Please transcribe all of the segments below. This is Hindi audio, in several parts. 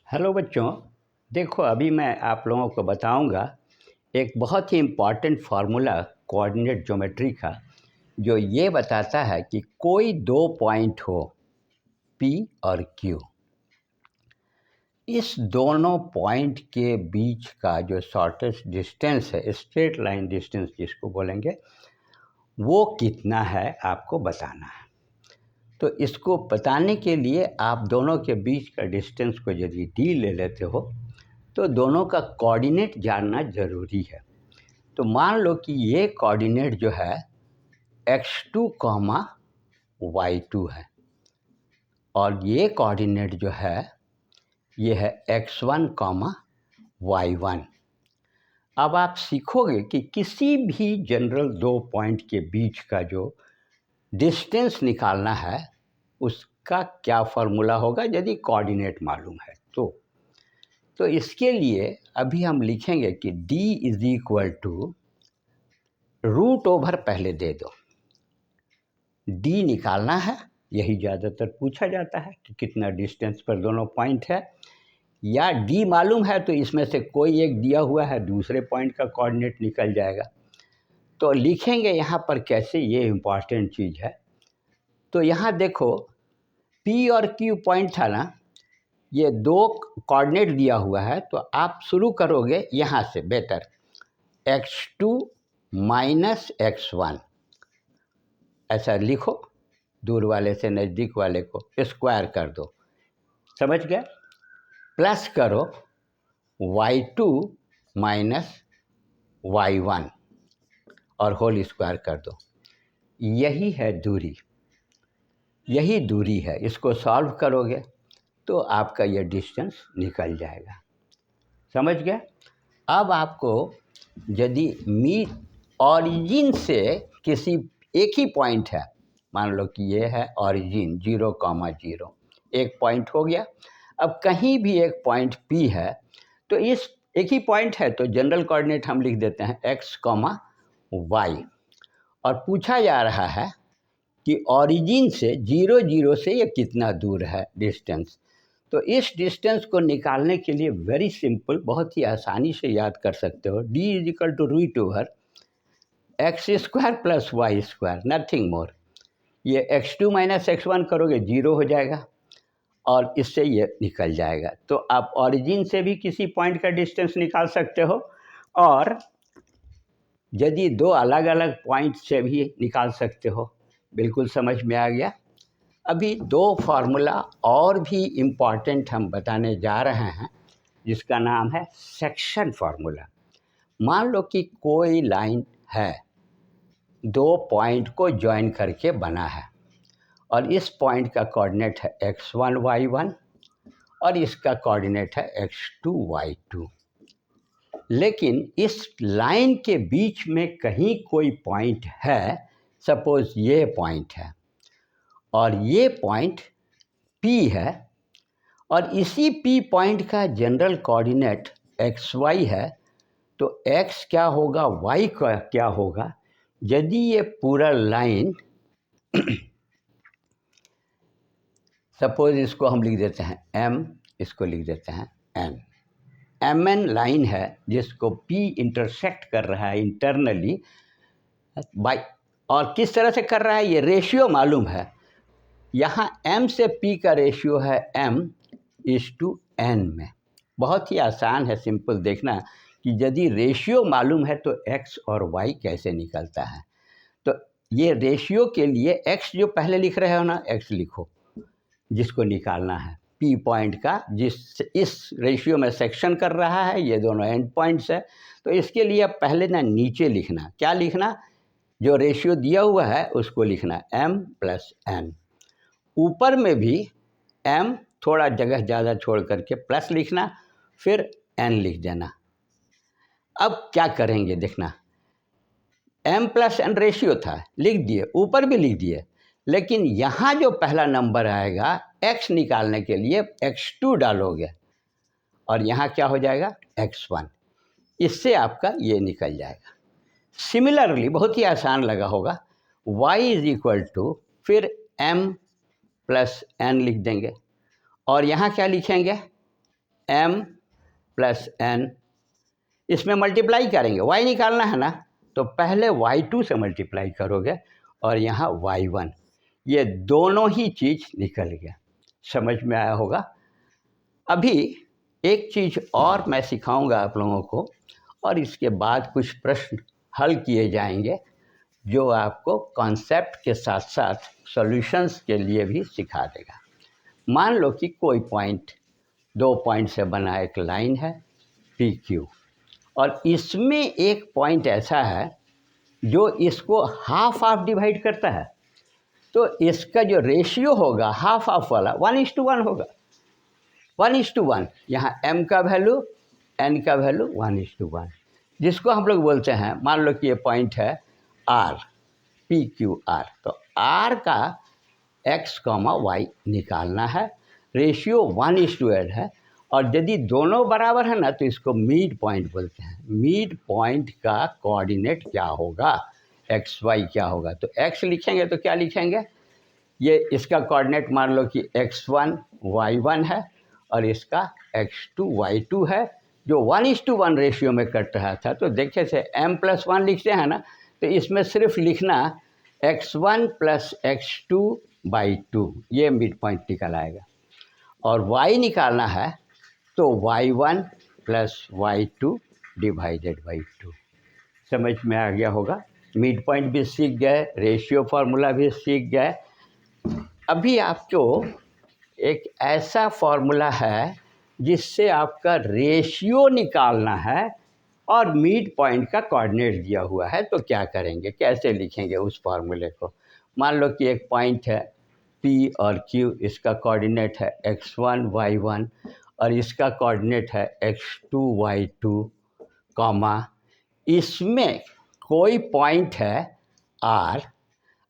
हेलो बच्चों। देखो, अभी मैं आप लोगों को बताऊंगा एक बहुत ही इम्पॉर्टेंट फार्मूला कोऑर्डिनेट ज्योमेट्री का, जो ये बताता है कि कोई दो पॉइंट हो P और Q, इस दोनों पॉइंट के बीच का जो शॉर्टेस्ट डिस्टेंस है, स्ट्रेट लाइन डिस्टेंस जिसको बोलेंगे, वो कितना है आपको बताना है। तो इसको बताने के लिए आप दोनों के बीच का डिस्टेंस को यदि D ले लेते हो तो दोनों का कोऑर्डिनेट जानना ज़रूरी है। तो मान लो कि ये कोऑर्डिनेट जो है x2, y2 है और ये कोऑर्डिनेट जो है ये है x1, y1। अब आप सीखोगे कि किसी भी जनरल दो पॉइंट के बीच का जो डिस्टेंस निकालना है उसका क्या फार्मूला होगा यदि कोऑर्डिनेट मालूम है तो इसके लिए अभी हम लिखेंगे कि D is equal to root over, पहले दे दो, D निकालना है। यही ज़्यादातर पूछा जाता है कि कितना डिस्टेंस पर दोनों पॉइंट है, या D मालूम है तो इसमें से कोई एक दिया हुआ है, दूसरे पॉइंट का कोऑर्डिनेट निकल जाएगा। तो लिखेंगे यहाँ पर कैसे, ये इम्पॉर्टेंट चीज़ है। तो यहाँ देखो, P और Q पॉइंट था ना, ये दो कोऑर्डिनेट दिया हुआ है, तो आप शुरू करोगे यहाँ से, बेटर x2 माइनस x1, ऐसा लिखो, दूर वाले से नज़दीक वाले को स्क्वायर कर दो, समझ गए। प्लस करो y2 माइनस y1 और होल स्क्वायर कर दो। यही है दूरी, यही दूरी है। इसको सॉल्व करोगे तो आपका ये डिस्टेंस निकल जाएगा, समझ गए। अब आपको यदि ऑरिजिन से किसी एक ही पॉइंट है, मान लो कि ये है ऑरिजिन 0, 0, एक पॉइंट हो गया। अब कहीं भी एक पॉइंट P है तो इस एक ही पॉइंट है तो जनरल कोऑर्डिनेट हम लिख देते हैं x, y, और पूछा जा रहा है कि ऑरिजिन से 0, 0 से ये कितना दूर है डिस्टेंस। तो इस डिस्टेंस को निकालने के लिए वेरी सिंपल, बहुत ही आसानी से याद कर सकते हो, D is equal to root over x square plus y square, nothing more. ये x2 माइनस x1 करोगे 0 हो जाएगा और इससे ये निकल जाएगा। तो आप ऑरिजिन से भी किसी पॉइंट का डिस्टेंस निकाल सकते हो, और यदि दो अलग अलग पॉइंट से भी निकाल सकते हो। बिल्कुल समझ में आ गया। अभी दो फार्मूला और भी इम्पॉर्टेंट हम बताने जा रहे हैं, जिसका नाम है सेक्शन फार्मूला। मान लो कि कोई लाइन है, दो पॉइंट को ज्वाइन करके बना है, और इस पॉइंट का कोऑर्डिनेट है x1, y1 और इसका कोऑर्डिनेट है x2, y2। लेकिन इस लाइन के बीच में कहीं कोई पॉइंट है, सपोज ये पॉइंट है और ये पॉइंट P है, और इसी P पॉइंट का जनरल कोऑर्डिनेट xy है। तो x क्या होगा, y का क्या होगा यदि ये पूरा लाइन सपोज इसको हम लिख देते हैं m, इसको लिख देते हैं n, mn लाइन है जिसको P इंटरसेक्ट कर रहा है इंटरनली बाय, और किस तरह से कर रहा है, ये रेशियो मालूम है। यहाँ m से P का रेशियो है m/n में। बहुत ही आसान है, सिंपल। देखना कि यदि रेशियो मालूम है तो x और y कैसे निकलता है। तो ये रेशियो के लिए x जो पहले लिख रहे हो ना, x लिखो, जिसको निकालना है P पॉइंट का, जिस इस रेशियो में सेक्शन कर रहा है, ये दोनों एंड पॉइंट्स है। तो इसके लिए अब पहले ना नीचे लिखना, क्या लिखना, जो रेशियो दिया हुआ है उसको लिखना m+n। ऊपर में भी m थोड़ा जगह ज़्यादा छोड़ करके प्लस लिखना, फिर n लिख देना। अब क्या करेंगे देखना, m+n रेशियो था, लिख दिए, ऊपर भी लिख दिए, लेकिन यहाँ जो पहला नंबर आएगा x निकालने के लिए x2 डालोगे और यहाँ क्या हो जाएगा x1, इससे आपका ये निकल जाएगा। सिमिलरली, बहुत ही आसान लगा होगा, y इज इक्वल टू फिर m+n लिख देंगे, और यहाँ क्या लिखेंगे m प्लस n, इसमें मल्टीप्लाई करेंगे, y निकालना है ना, तो पहले y2 से मल्टीप्लाई करोगे और यहाँ y1, ये दोनों ही चीज़ निकल गया। समझ में आया होगा। अभी एक चीज़ और मैं सिखाऊंगा आप लोगों को, और इसके बाद कुछ प्रश्न हल किए जाएंगे जो आपको कॉन्सेप्ट के साथ साथ सॉल्यूशंस के लिए भी सिखा देगा। मान लो कि कोई पॉइंट, 2 पॉइंट से बना एक लाइन है पी क्यू, और इसमें एक पॉइंट ऐसा है जो इसको हाफ हाफ डिवाइड करता है, तो इसका जो रेशियो होगा हाफ हाफ वाला 1:1 होगा। 1:1, यहाँ m का वैल्यू n का वैल्यू 1:1, जिसको हम लोग बोलते हैं, मान लो कि ये पॉइंट है r, पी क्यू आर, तो r का x, y निकालना है, रेशियो 1:8 है, और यदि दोनों बराबर है ना तो इसको मिड पॉइंट बोलते हैं। मिड पॉइंट का कोऑर्डिनेट क्या होगा, एक्स वाई क्या होगा, तो x लिखेंगे तो क्या लिखेंगे, ये इसका कोऑर्डिनेट मान लो कि x1 y1 है और इसका x2 y2 है, जो 1:1 रेशियो में कट रहा था। तो देखिए से m+1 लिखते हैं ना, तो इसमें सिर्फ लिखना x1 + x2/2, ये मिड पॉइंट निकल आएगा। और y निकालना है तो y1 + y2 / 2। समझ में आ गया होगा। मिड पॉइंट भी सीख गए, रेशियो फार्मूला भी सीख गए। अभी आपको एक ऐसा फार्मूला है जिससे आपका रेशियो निकालना है और मिड पॉइंट का कोऑर्डिनेट दिया हुआ है, तो क्या करेंगे, कैसे लिखेंगे उस फार्मूले को। मान लो कि एक पॉइंट है P और Q, इसका कोऑर्डिनेट है x1 y1 और इसका कोऑर्डिनेट है x2 y2, कॉमा, इसमें कोई पॉइंट है R।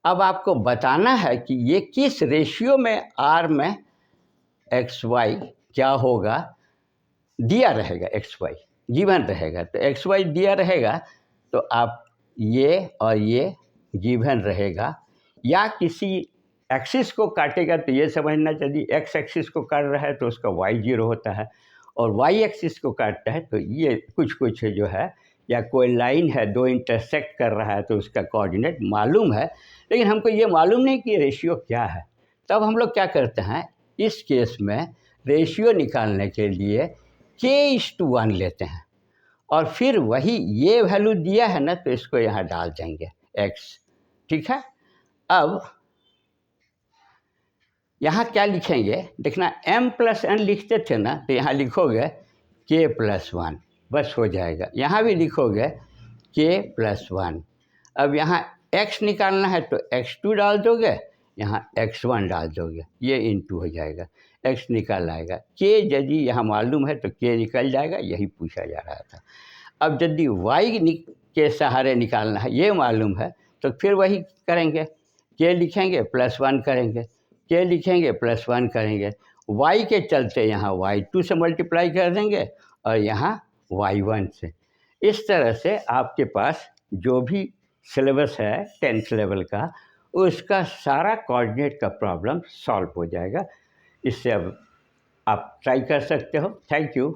अब आपको बताना है कि ये किस रेशियो में R में एक्स वाई क्या होगा, दिया रहेगा, एक्स वाई गिवन रहेगा, तो एक्स वाई दिया रहेगा, तो आप ये और ये गिवन रहेगा, या किसी एक्सिस को काटेगा तो ये समझना, यदि एक्स एक्सिस को काट रहा है तो उसका वाई 0 होता है, और वाई एक्सिस को काटता है तो ये कुछ जो है, या कोई लाइन है 2 इंटरसेक्ट कर रहा है तो उसका कोऑर्डिनेट मालूम है, लेकिन हमको ये मालूम नहीं कि रेशियो क्या है। तब हम लोग क्या करते हैं, इस केस में रेशियो निकालने के लिए k:1 लेते हैं, और फिर वही ये वैल्यू दिया है ना तो इसको यहाँ डाल देंगे x, ठीक है। अब यहाँ क्या लिखेंगे, देखना m+n लिखते थे ना, तो यहाँ लिखोगे k+1, बस हो जाएगा। यहाँ भी लिखोगे k+1। अब यहाँ x निकालना है तो x2 डाल दोगे, यहाँ x1 डाल दोगे, ये इंटू हो जाएगा, x निकल आएगा। k यदि यहाँ मालूम है तो k निकल जाएगा, यही पूछा जा रहा था। अब यदि y के सहारे निकालना है, ये मालूम है, तो फिर वही करेंगे, k लिखेंगे +1 करेंगे, k लिखेंगे +1 करेंगे, y के चलते यहाँ y2 से मल्टीप्लाई कर देंगे और यहाँ y1 से। इस तरह से आपके पास जो भी सिलेबस है 10th लेवल का, उसका सारा कोऑर्डिनेट का प्रॉब्लम सॉल्व हो जाएगा। इससे अब आप ट्राई कर सकते हो। Thank you.